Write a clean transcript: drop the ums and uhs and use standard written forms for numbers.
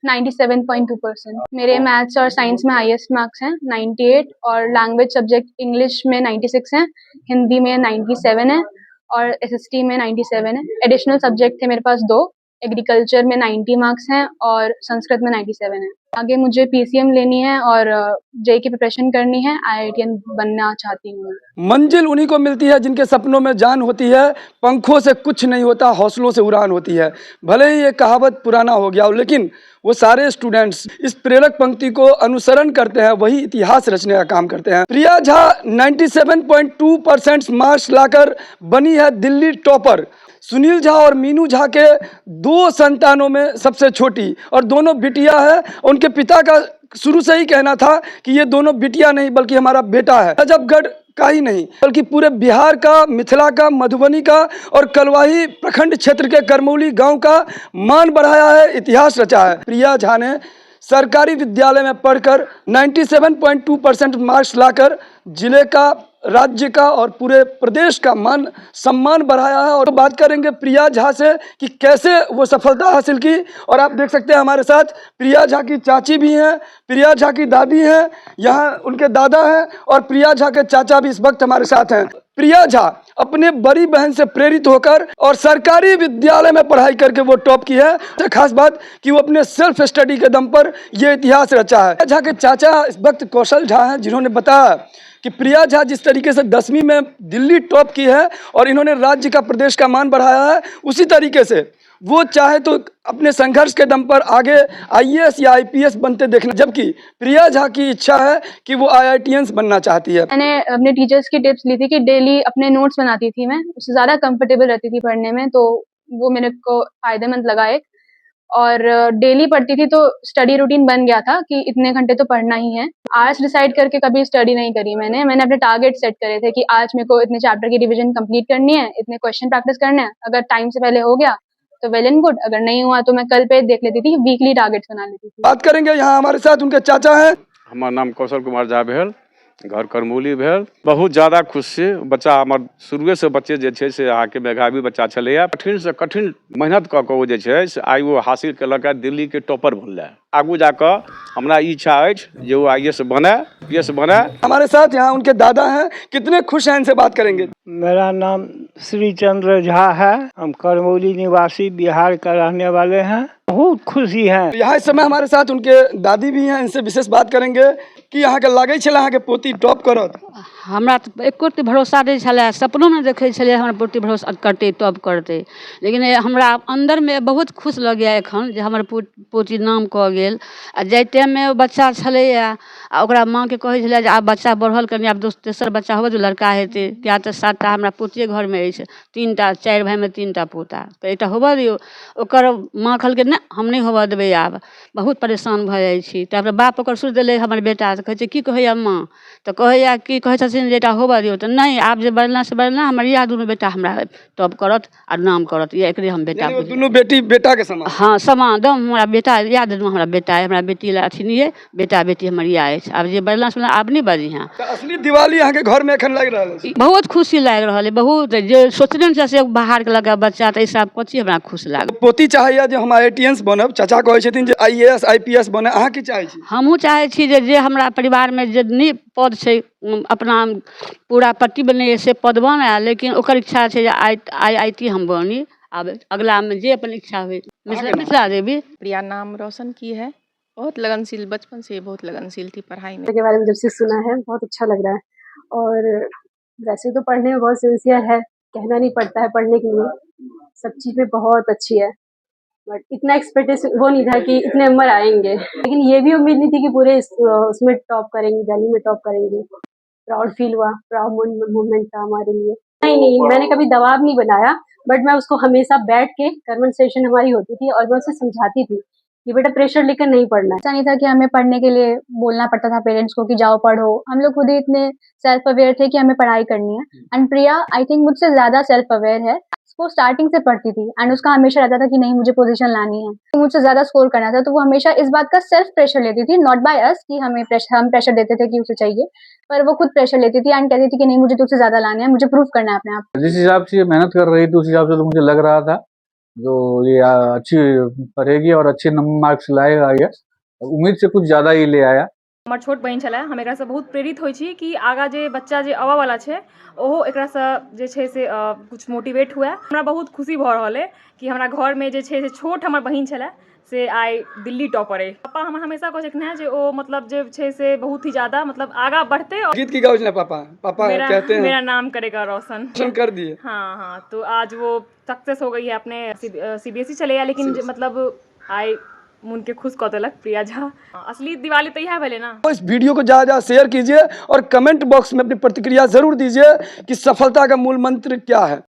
97.2%। मेरे मैथ्स और साइंस में हाईएस्ट मार्क्स हैं 98, और लैंग्वेज सब्जेक्ट इंग्लिश में 96 हैं, हिंदी में 97 है और एसएसटी में 97 है। एडिशनल सब्जेक्ट थे मेरे पास 2, एग्रीकल्चर में 90 मार्क्स हैं और संस्कृत में 97 है। आगे मुझे पीसीएम लेनी है और जेईई की प्रिपरेशन करनी है, आईआईटीएन बनना चाहती हूँ। मंजिल उन्हीं को मिलती है जिनके सपनों में जान होती है, पंखों से कुछ नहीं होता, हौसलों से उड़ान होती है। भले ही ये कहावत पुराना हो गया हो, लेकिन वो सारे स्टूडेंट्स इस प्रेरक पंक्ति को अनुसरण करते हैं, वही इतिहास रचने का काम करते हैं। प्रिया झा 97.2% मार्क्स लाकर बनी है दिल्ली टॉपर। सुनील झा और मीनू झा के 2 संतानों में सबसे छोटी, और दोनों बिटिया है। उनके पिता का शुरू से ही कहना था कि ये दोनों बिटिया नहीं बल्कि हमारा बेटा है। अजबगढ़ का ही नहीं बल्कि पूरे बिहार का, मिथिला का, मधुबनी का और कलवाही प्रखंड क्षेत्र के करमौली गांव का मान बढ़ाया है, इतिहास रचा है। प्रिया झा ने सरकारी विद्यालय में पढ़कर 97.2% मार्क्स लाकर जिले का, राज्य का और पूरे प्रदेश का मान सम्मान बढ़ाया है। और बात करेंगे प्रिया झा से कि कैसे वो सफलता हासिल की। और आप देख सकते हैं हमारे साथ प्रिया झा की चाची भी हैं, प्रिया झा की दादी हैं, यहाँ उनके दादा हैं और प्रिया झा के चाचा भी इस वक्त हमारे साथ हैं। प्रिया झा अपने बड़ी बहन से प्रेरित होकर और सरकारी विद्यालय में पढ़ाई करके वो टॉप की है। तो खास बात कि वो अपने सेल्फ स्टडी के दम पर ये इतिहास रचा है। प्रिया झा के चाचा इस वक्त कौशल झा हैं, जिन्होंने बताया कि प्रिया झा जिस तरीके से 10वीं में दिल्ली टॉप की है और इन्होंने राज्य का, प्रदेश का मान बढ़ाया है, उसी तरीके से वो चाहे तो अपने संघर्ष के दम पर आगे आईएएस या आईपीएस बनते देखना। जबकि प्रिया झा की इच्छा है कि वो आईआईटीएन बनना चाहती है। मैंने अपने टीचर्स की टिप्स ली थी कि डेली अपने नोट्स बनाती थी मैं, उससे ज़्यादा कंफर्टेबल रहती थी पढ़ने में, तो वो मेरे को फायदेमंद लगा एक। और डेली पढ़ती थी तो स्टडी रूटीन बन गया था कि इतने घंटे तो पढ़ना ही है। आज डिसाइड करके कभी स्टडी नहीं करी मैंने अपने टारगेट सेट करे थे कि आज मेरे को इतने चैप्टर की रिवीजन कंप्लीट करनी है, इतने क्वेश्चन प्रैक्टिस करने हैं। अगर टाइम से पहले हो गया तो वेल एंड गुड, अगर नहीं हुआ तो मैं कल पे देख लेती थी, वीकली टारगेट्स बना लेती थी। बात करेंगे यहाँ हमारे साथ उनके चाचा हैं। हमार नाम कौशल कुमार झा भेल, घर करमौली भेल। बहुत ज़्यादा खुश छी। बच्चा हमर शुरुए से बच्चे जे छै से अहाँके मेधावी बच्चा छलैया। कठिन से कठिन मेहनत कऽ कऽ ओ जे छै से आइ वो हासिल केलक है, दिल्ली के टॉपर बनलै। आगू जाकर हमरा इच्छा अछि जे वो आईएएस बने, पीएस बने। हमारे साथ यहाँ उनके दादा हैं, कितने खुश हैं, इनसे बात करेंगे। मेरा नाम श्री चंद्र झा है, हम करमौली निवासी बिहार का रहने वाले हैं। बहुत खुशी है। यहाँ इस समय हमारे साथ उनके दादी भी हैं, इनसे विशेष बात करेंगे कि यहाँ के लागे छे अहाँ के पोती टॉप करत। हमरा तो एको रत्ती भरोसा नहीं छलै, सपनों में देखे छलियै हमर पोती भरोसा करते, टॉप करते। लेकिन हमरा अंदर में बहुत खुश लगैया एखन जे हमर पोती नाम कऽ गेल। आ जाहि टाइम में बच्चा छलैया आ ओकरा माँ के कहै छलै जे आब बच्चा बढ़ल कनी, आब तेसर बच्चा होबे तो लड़का हेतै। किया तऽ 7टा हमरा पोतिये घर में अछि, 3टा, 4 भाई में 3टा पोता, तऽ एकटा होबऽ दियौ। ओकर माँ कहलकै नहि हम नहीं होबऽ देबै, आब बहुत परेशान भऽ जाइ छी। तापर बाप ओकर सुध देलै हमर बेटा, तऽ कहै छै की कहैया माँ, तऽ कहैया की कहै छथिन जे एकटा होबऽ दियौ, तऽ नहि आब जे बढ़ला से बढ़ला हमर इएह दुनू बेटा हमरा टॉप करत आ नाम करत, ये एकरे हम बेटा। दुनू बेटी बेटा के समान। हाँ समान दम, हमरा बेटा इएह दुनू हमरा बेटा है, हमरा बेटी ला अथी नहीं है, बेटा बेटी हमर इएह अछि। आब जे बढ़ला से आब नहीं बजी हैं। असली दिवाली यहाँ के घर में एखन लग रहा है, बहुत खुशी लाग रहा है, बहुत जे सोचने से बाहर के लगा बच्चा, तऽ ऐसा कथी हमरा खुश लाग। पोती चाहैया जे हम आईआईटीएन बनब, चाचा कहै छथिन जे आईएएस आईपीएस बने, अहाँ की चाहै छी? हमहूँ चाहै छी जे हमरा परिवार में जे नीक पद छै, अपना पूरा पट्टी बने से पद बने, लेकिन ओकर इच्छा है आईआईटी हम बनी। अब अगला में जे अपन इच्छा हुई। मिथिला देवी। प्रिया नाम रोशन की है, बहुत लगनशील, बचपन से बहुत लगनशील थी पढ़ाई में। के बारे में जब से सुना है बहुत अच्छा लग रहा है, और वैसे तो पढ़ने में बहुत सिंसियर है, कहना नहीं पड़ता है पढ़ने के लिए, सब चीज़ में बहुत अच्छी है। बट इतना एक्सपेक्टेशन वो नहीं था कि इतने नंबर आएंगे, लेकिन ये भी उम्मीद नहीं थी कि पूरे उसमें टॉप करेंगे, दिल्ली में टॉप करेंगे। प्राउड फील हुआ, प्राउड मोमेंट था हमारे लिए। नहीं, मैंने कभी दबाव नहीं बनाया, बट मैं उसको हमेशा बैठ के कन्वर्सेशन हमारी होती थी और मैं उसे समझाती थी कि बेटा प्रेशर लेकर नहीं पढ़ना है। ऐसा नहीं था कि हमें पढ़ने के लिए बोलना पड़ता था पेरेंट्स को कि जाओ पढ़ो, हम लोग खुद ही इतने सेल्फ अवेयर थे कि हमें पढ़ाई करनी है। एंड प्रिया आई थिंक मुझसे ज्यादा सेल्फ अवेयर है, वो स्टार्टिंग से पढ़ती थी एंड उसका हमेशा रहता था कि नहीं मुझे पोजीशन लानी है, तो मुझसे ज्यादा स्कोर करना था, तो वो हमेशा इस बात का सेल्फ प्रेशर लेती थी, नॉट बाय अस कि हम प्रेशर देते थे कि उसे चाहिए, पर वो खुद प्रेशर लेती थी एंड कहती थी कि नहीं मुझे तुझसे ज्यादा लाना है, मुझे प्रूव करना है अपने आप। जिस हिसाब से ये मेहनत कर रही थी उस हिसाब से तो मुझे लग रहा था जो ये अच्छी पढ़ेगी और अच्छे नंबर मार्क्स लाएगा ये, उम्मीद से कुछ ज़्यादा ही ले आया। हमर छोट बहिन छलै, हम एकरासँ बहुत प्रेरित होइ छी कि आगाँ जे बच्चा जे अबयवला छै ओहो एकरासँ जे छै से कुछ मोटिवेट हुए। हमरा बहुत खुशी भऽ रहल अइ कि हमरा घरमे जे छै से छोट हमर बहिन छलै से आइ दिल्ली टॉपर अइ। पापा हमर हमेशा कहै छथिन हैं जे ओ मतलब जे छै से बहुत ही ज़्यादा मतलब आगाँ बढ़तै और गीत की गाओ ना पापा, पापा कहते हैं मेरा नाम करेगा रोशन। रोशन कर दिए। हाँ हाँ, तो आज वो सक्सेस हो गई है अपने CBSE चले गया, लेकिन मतलब आइ मन के खुश कऽ देलक प्रिया झा। असली दिवाली तो इएह भेलै ना। तो इस वीडियो को ज़्यादा शेयर कीजिए और कमेंट बॉक्स में अपनी प्रतिक्रिया ज़रूर दीजिए कि सफलता का मूल मंत्र क्या है।